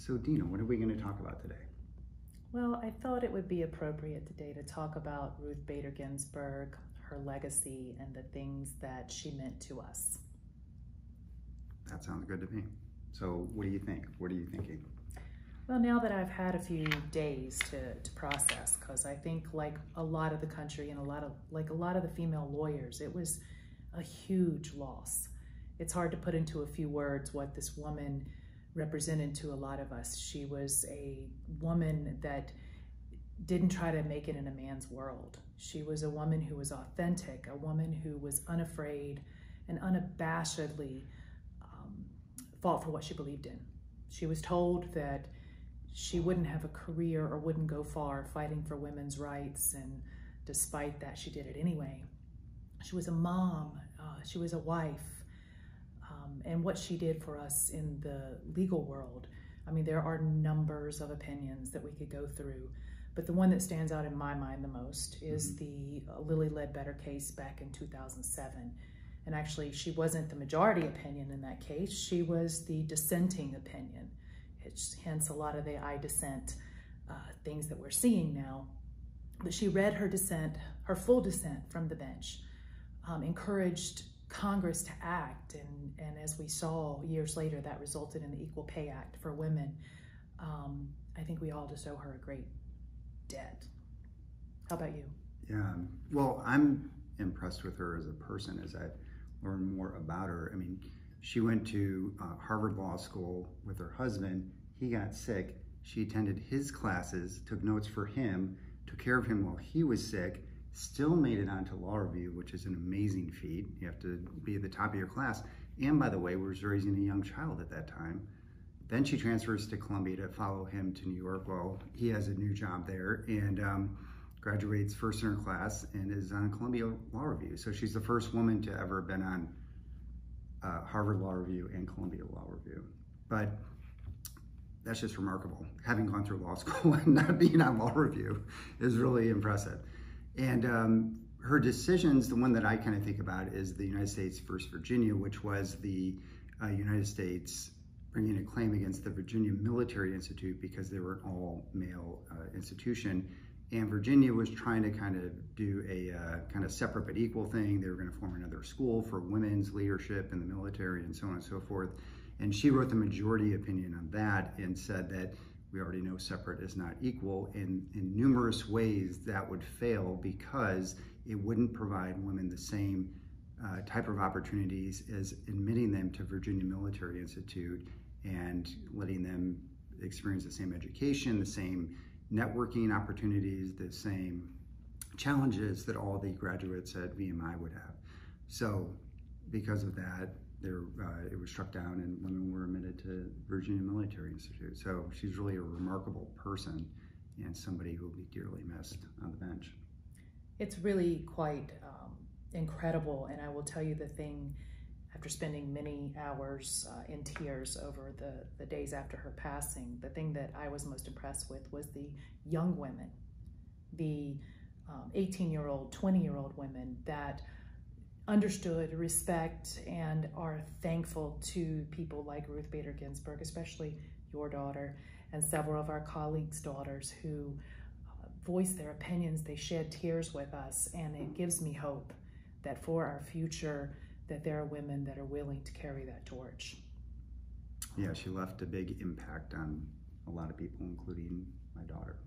So Dina, what are we going to talk about today? Well, I thought it would be appropriate today to talk about Ruth Bader Ginsburg, her legacy, and the things that she meant to us. That sounds good to me. So what do you think? What are you thinking? Well, now that I've had a few days to process, because I think like a lot of the country and a lot of the female lawyers, it was a huge loss. It's hard to put into a few words what this woman represented to a lot of us. She was a woman that didn't try to make it in a man's world. She was a woman who was authentic, a woman who was unafraid and unabashedly fought for what she believed in. She was told that she wouldn't have a career or wouldn't go far fighting for women's rights, and despite that, she did it anyway. She was a mom, she was a wife, and what she did for us in the legal world. I mean, there are numbers of opinions that we could go through, but the one that stands out in my mind the most is the Lilly Ledbetter case back in 2007. And actually, she wasn't the majority opinion in that case. She was the dissenting opinion. Hence a lot of the I dissent things that we're seeing now. But she read her dissent, her full dissent from the bench, encouraged Congress to act, and as we saw years later, that resulted in the Equal Pay Act for women. I think we all just owe her a great debt. How about you? Yeah, well, I'm impressed with her as a person as I've learned more about her. I mean, she went to Harvard Law School with her husband. He got sick. She attended his classes, took notes for him, took care of him while he was sick, still made it onto law review, which is an amazing feat. You have to be at the top of your class. And by the way, was raising a young child at that time. Then she transfers to Columbia to follow him to New York. Well, he has a new job there and graduates first in her class and is on Columbia Law Review. So she's the first woman to ever been on Harvard Law Review and Columbia Law Review. But that's just remarkable. Having gone through law school and not being on law review is really impressive. And her decisions, the one that I kind of think about is the United States versus Virginia, which was the United States bringing a claim against the Virginia Military Institute because they were an all-male institution. And Virginia was trying to kind of do a kind of separate but equal thing. They were going to form another school for women's leadership in the military and so on and so forth. And she wrote the majority opinion on that and said that we already know separate is not equal. And in numerous ways that would fail because it wouldn't provide women the same type of opportunities as admitting them to Virginia Military Institute and letting them experience the same education, the same networking opportunities, the same challenges that all the graduates at VMI would have. So because of that, it was struck down and women were admitted to Virginia Military Institute. So she's really a remarkable person and somebody who will be dearly missed on the bench. It's really quite incredible, and I will tell you the thing, after spending many hours in tears over the days after her passing, the thing that I was most impressed with was the young women, the 18-year-old, 20-year-old women that understood, respect, and are thankful to people like Ruth Bader Ginsburg, especially your daughter and several of our colleagues' daughters who voiced their opinions. They shed tears with us, and it gives me hope that for our future, that there are women that are willing to carry that torch. Yeah, she left a big impact on a lot of people, including my daughter.